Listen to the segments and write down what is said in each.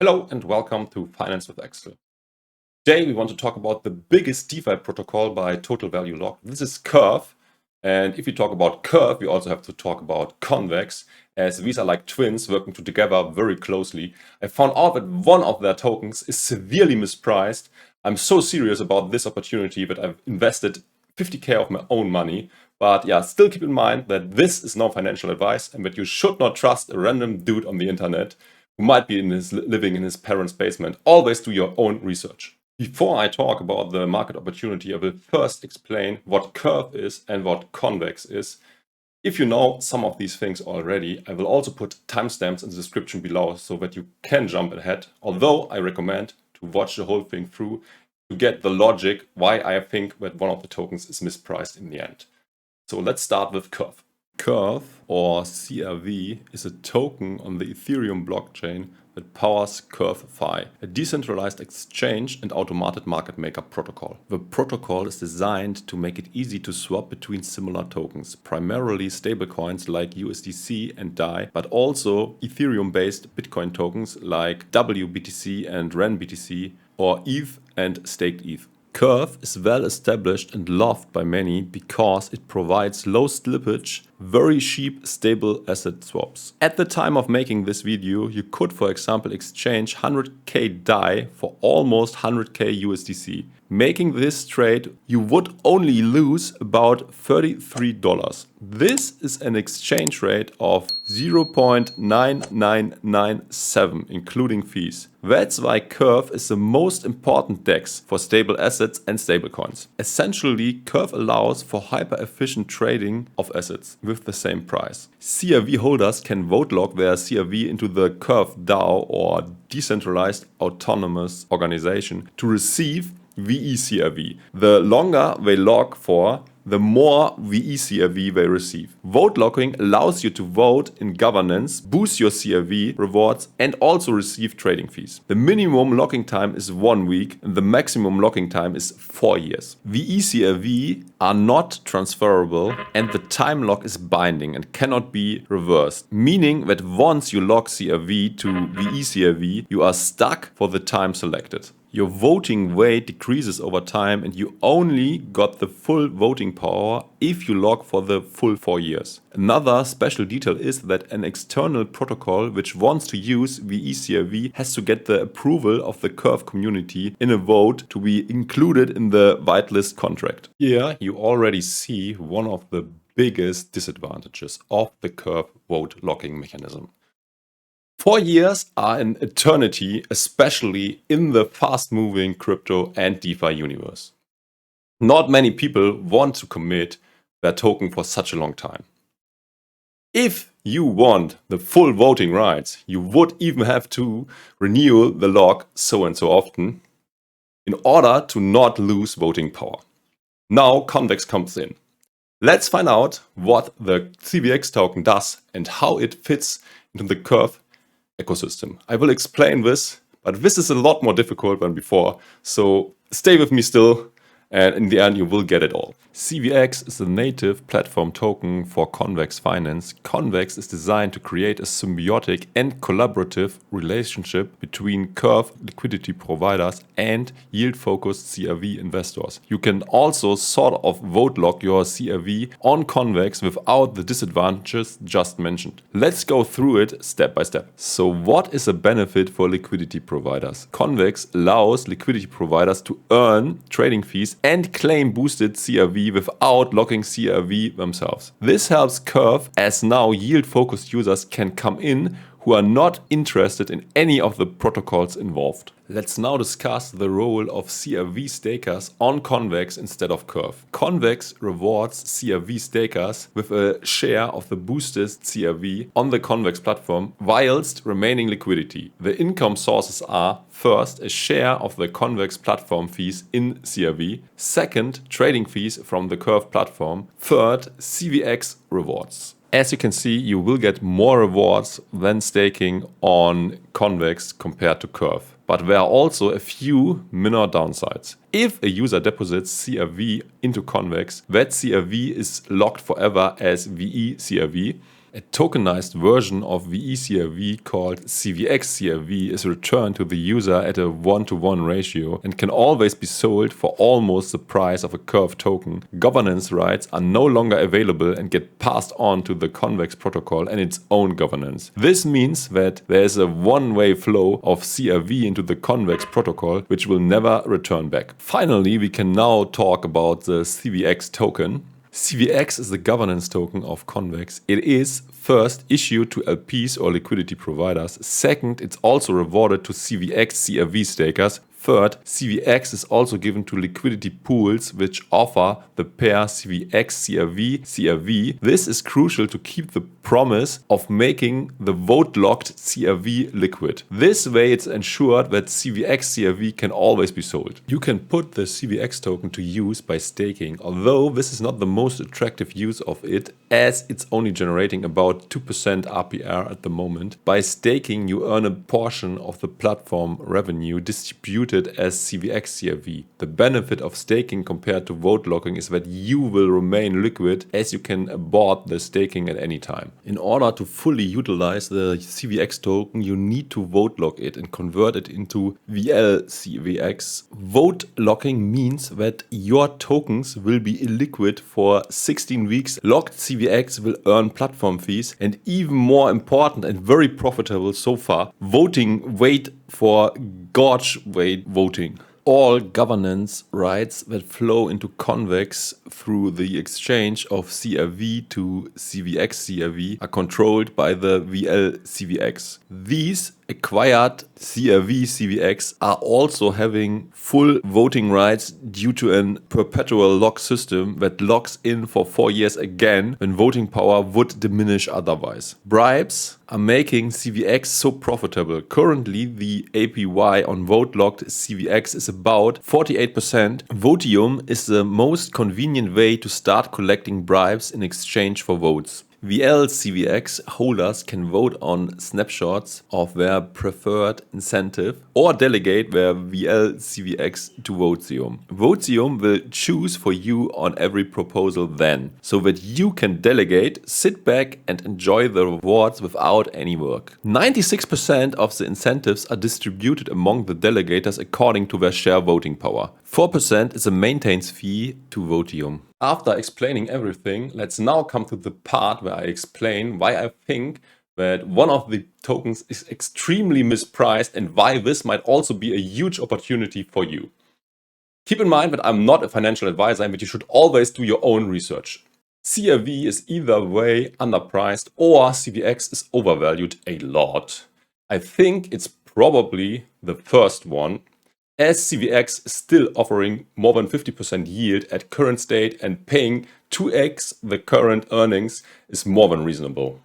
Hello and welcome to Finance with Axel. Today we want to talk about the biggest DeFi protocol by total value locked. This is Curve. And if we talk about Curve, we also have to talk about Convex, as these are like twins working together very closely. I found out that one of their tokens is severely mispriced. I'm so serious about this opportunity that I've invested 50k of my own money. But yeah, still keep in mind that this is no financial advice and that you should not trust a random dude on the internet who might be living in his parents' basement. Always do your own research. Before I talk about the market opportunity, I will first explain what Curve is and what Convex is. If you know some of these things already, I will also put timestamps in the description below so that you can jump ahead, although I recommend to watch the whole thing through to get the logic why I think that one of the tokens is mispriced in the end. So let's start with Curve. Curve, or CRV, is a token on the Ethereum blockchain that powers Curve-Fi, a decentralized exchange and automated market maker protocol. The protocol is designed to make it easy to swap between similar tokens, primarily stablecoins like USDC and DAI, but also Ethereum-based Bitcoin tokens like WBTC and RenBTC, or ETH and staked ETH. Curve is well established and loved by many because it provides low slippage, very cheap stable asset swaps. At the time of making this video, you could, for example, exchange 100k DAI for almost 100k USDC. Making this trade, you would only lose about $33. This is an exchange rate of 0.9997, including fees. That's why Curve is the most important DEX for stable assets and stablecoins. Essentially, Curve allows for hyper-efficient trading of assets with the same price. CRV holders can vote lock their CRV into the Curve DAO, or Decentralized Autonomous Organization, to receive VECRV. The longer they lock for, the more VECRV they receive. Vote locking allows you to vote in governance, boost your CRV rewards, and also receive trading fees. The minimum locking time is 1 week, and the maximum locking time is 4 years. VECRV are not transferable, and the time lock is binding and cannot be reversed, meaning that once you lock CRV to VECRV, you are stuck for the time selected. Your voting weight decreases over time and you only got the full voting power if you lock for the full 4 years. Another special detail is that an external protocol which wants to use VECRV has to get the approval of the Curve community in a vote to be included in the whitelist contract. Here you already see one of the biggest disadvantages of the Curve vote locking mechanism. 4 years are an eternity, especially in the fast-moving crypto and DeFi universe. Not many people want to commit their token for such a long time. If you want the full voting rights, you would even have to renew the lock so and so often in order to not lose voting power. Now Convex comes in. Let's find out what the CVX token does and how it fits into the Curve ecosystem. I will explain this, but this is a lot more difficult than before, so stay with me still, and in the end you will get it all. CVX is the native platform token for Convex Finance. Convex is designed to create a symbiotic and collaborative relationship between Curve liquidity providers and yield-focused CRV investors. You can also sort of vote lock your CRV on Convex without the disadvantages just mentioned. Let's go through it step by step. So what is a benefit for liquidity providers? Convex allows liquidity providers to earn trading fees and claim boosted CRV without locking CRV themselves. This helps Curve, as now yield-focused users can come in who are not interested in any of the protocols involved. Let's now discuss the role of CRV stakers on Convex instead of Curve. Convex rewards CRV stakers with a share of the boosted CRV on the Convex platform whilst remaining liquidity. The income sources are: first, a share of the Convex platform fees in CRV; second, trading fees from the Curve platform; third, CVX rewards. As you can see, you will get more rewards than staking on Convex compared to Curve. But there are also a few minor downsides. If a user deposits CRV into Convex, that CRV is locked forever as VE CRV. A tokenized version of VeCRV called CVX-CRV is returned to the user at a 1-to-1 ratio and can always be sold for almost the price of a Curve token. Governance rights are no longer available and get passed on to the Convex protocol and its own governance. This means that there is a one-way flow of CRV into the Convex protocol, which will never return back. Finally, we can now talk about the CVX token. CVX is the governance token of Convex. It is first issued to LPs or liquidity providers. Second, it's also rewarded to CVX CRV stakers. Third, CVX is also given to liquidity pools which offer the pair CVX CRV CRV. This is crucial to keep the promise of making the vote-locked CRV liquid. This way it's ensured that CVX CRV can always be sold. You can put the CVX token to use by staking, although this is not the most attractive use of it, as it's only generating about 2% RPR at the moment. By staking, you earn a portion of the platform revenue distributed as CVX CRV. The benefit of staking compared to vote locking is that you will remain liquid, as you can abort the staking at any time. In order to fully utilize the CVX token, you need to vote lock it and convert it into VLCVX. Vote locking means that your tokens will be illiquid for 16 weeks. Locked CVX will earn platform fees, and even more important and very profitable so far, voting weight for gauge weight voting. All governance rights that flow into Convex through the exchange of CRV to CVX CRV are controlled by the VLCVX. These acquired CRV CVX are also having full voting rights due to a perpetual lock system that locks in for 4 years again when voting power would diminish otherwise. Bribes are making CVX so profitable. Currently, the APY on vote-locked CVX is about 48%. Votium is the most convenient way to start collecting bribes in exchange for votes. VLCVX holders can vote on snapshots of their preferred incentive or delegate their VLCVX to Votium. Votium will choose for you on every proposal then, so that you can delegate, sit back and enjoy the rewards without any work. 96% of the incentives are distributed among the delegators according to their share voting power. 4% is a maintenance fee to Votium. After explaining everything, let's now come to the part where I explain why I think that one of the tokens is extremely mispriced and why this might also be a huge opportunity for you. Keep in mind that I'm not a financial advisor and that you should always do your own research. CRV is either way underpriced or CVX is overvalued a lot. I think it's probably the first one, as CVX is still offering more than 50% yield at current state, and paying 2x the current earnings is more than reasonable.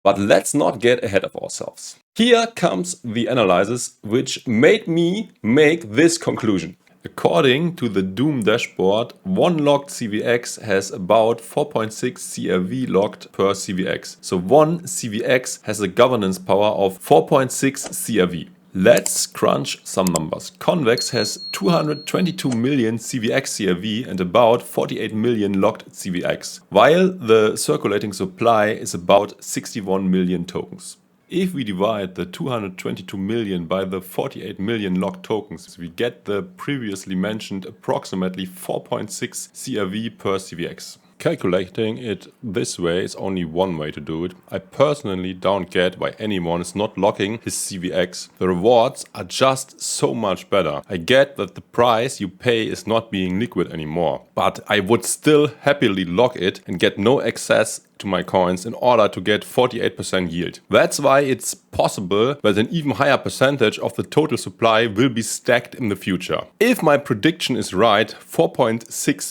But let's not get ahead of ourselves. Here comes the analysis which made me make this conclusion. According to the Doom dashboard, one locked CVX has about 4.6 CRV locked per CVX. So one CVX has a governance power of 4.6 CRV. Let's crunch some numbers. Convex has 222 million CVX CRV and about 48 million locked CVX, while the circulating supply is about 61 million tokens. If we divide the 222 million by the 48 million locked tokens, we get the previously mentioned approximately 4.6 CRV per CVX. Calculating it this way is only one way to do it. I personally don't get why anyone is not locking his CVX. The rewards are just so much better. I get that the price you pay is not being liquid anymore, but I would still happily lock it and get no access to my coins in order to get 48% yield. That's why it's possible that an even higher percentage of the total supply will be stacked in the future. If my prediction is right, 4.6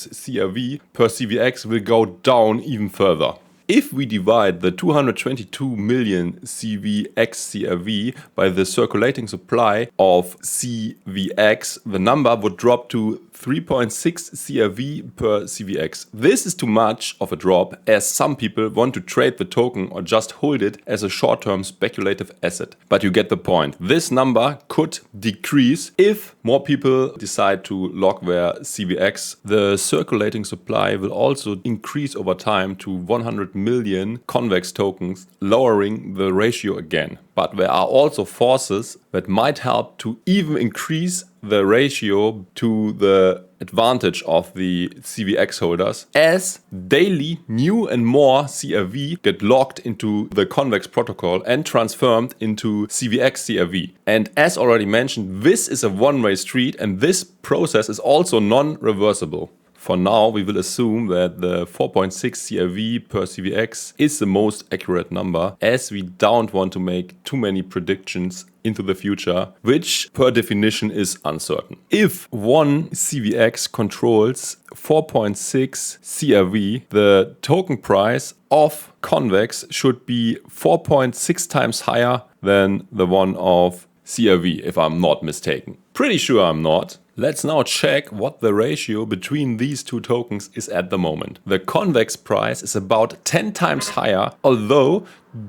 CRV per CVX will go down even further. If we divide the 222 million CVX CRV by the circulating supply of CVX, the number would drop to 3.6 CRV per CVX. This is too much of a drop, as some people want to trade the token or just hold it as a short-term speculative asset. But you get the point. This number could decrease if more people decide to lock their CVX. The circulating supply will also increase over time to 100 million Convex tokens, lowering the ratio again. But there are also forces that might help to even increase the ratio to the advantage of the CVX holders, as daily new and more CRV get locked into the Convex protocol and transformed into CVX CRV. And as already mentioned, this is a one-way street, and this process is also non-reversible. For now, we will assume that the 4.6 CRV per CVX is the most accurate number, as we don't want to make too many predictions into the future, which per definition is uncertain. If one CVX controls 4.6 CRV, the token price of Convex should be 4.6 times higher than the one of CRV, if I'm not mistaken. Pretty sure I'm not. Let's now check what the ratio between these two tokens is at the moment. The Convex price is about 10 times higher, although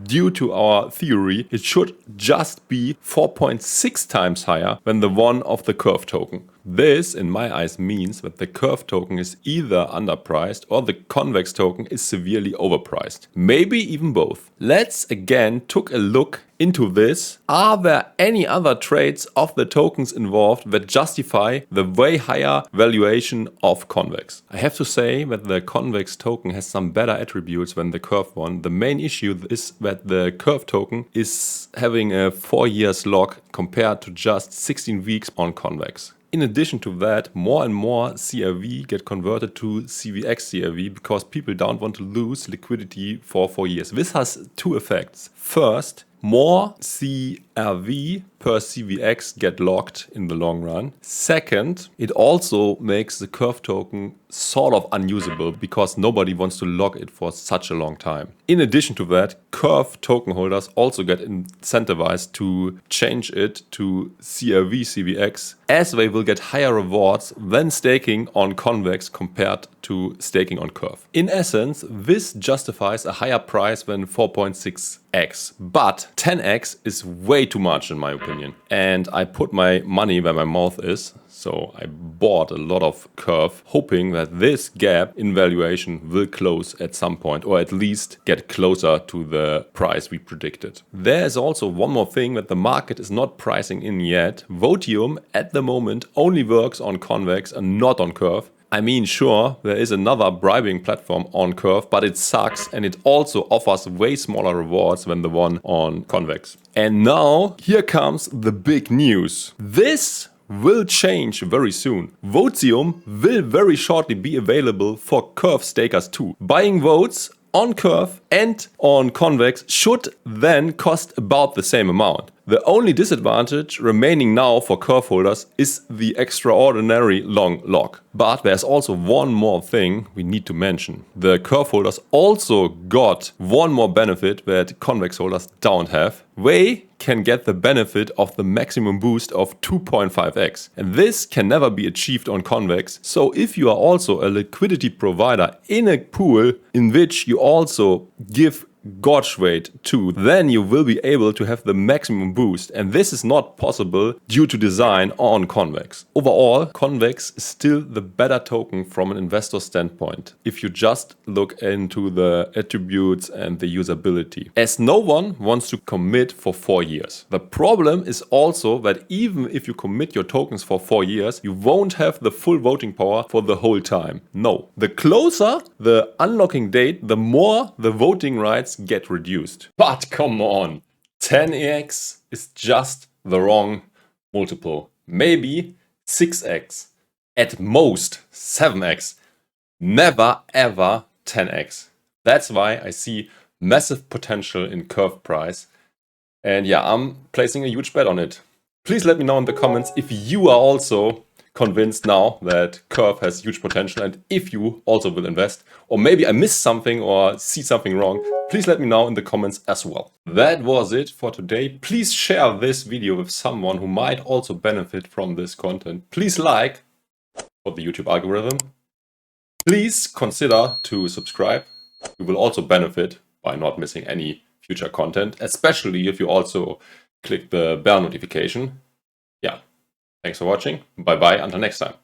due to our theory, it should just be 4.6 times higher than the one of the Curve token. This, in my eyes, means that the Curve token is either underpriced or the Convex token is severely overpriced. Maybe even both. Let's again take a look into this. Are there any other traits of the tokens involved that justify the way higher valuation of Convex? I have to say that the Convex token has some better attributes than the Curve one. The main issue is that the Curve token is having a 4 years lock compared to just 16 weeks on Convex. In addition to that, more and more CRV get converted to CVX CRV because people don't want to lose liquidity for 4 years. This has two effects. First, more CRV per CVX get locked in the long run. Second, it also makes the Curve token sort of unusable because nobody wants to lock it for such a long time. In addition to that, Curve token holders also get incentivized to change it to CRV CVX, as they will get higher rewards when staking on Convex compared to staking on Curve. In essence, this justifies a higher price than 4.6x, but 10x is way too much in my opinion. And I put my money where my mouth is. So I bought a lot of Curve, hoping that this gap in valuation will close at some point, or at least get closer to the price we predicted. There's also one more thing that the market is not pricing in yet. Votium at the moment only works on Convex and not on Curve. I mean, sure, there is another bribing platform on Curve, but it sucks and it also offers way smaller rewards than the one on Convex. And now, here comes the big news. This will change very soon. Votium will very shortly be available for Curve stakers too. Buying votes on Curve and on Convex should then cost about the same amount. The only disadvantage remaining now for Curve holders is the extraordinary long lock. But there's also one more thing we need to mention. The Curve holders also got one more benefit that Convex holders don't have. They can get the benefit of the maximum boost of 2.5x. And this can never be achieved on Convex. So if you are also a liquidity provider in a pool in which you also give gauge weight too, then you will be able to have the maximum boost, and this is not possible due to design on Convex. Overall, Convex is still the better token from an investor standpoint if you just look into the attributes and the usability, as no one wants to commit for 4 years. The problem is also that even if you commit your tokens for 4 years, you won't have the full voting power for the whole time. No. The closer the unlocking date, the more the voting rights get reduced. But come on, 10x is just the wrong multiple. Maybe 6x, at most 7x, never ever 10x. That's why I see massive potential in Curve price. And yeah, I'm placing a huge bet on it. Please let me know in the comments if you are also convinced now that Curve has huge potential and if you also will invest, or maybe I missed something or see something wrong. Please let me know in the comments as well. That was it for today. Please share this video with someone who might also benefit from this content. Please like for the YouTube algorithm. Please consider to subscribe. You will also benefit by not missing any future content, especially if you also click the bell notification. Yeah. Thanks for watching. Bye bye until next time.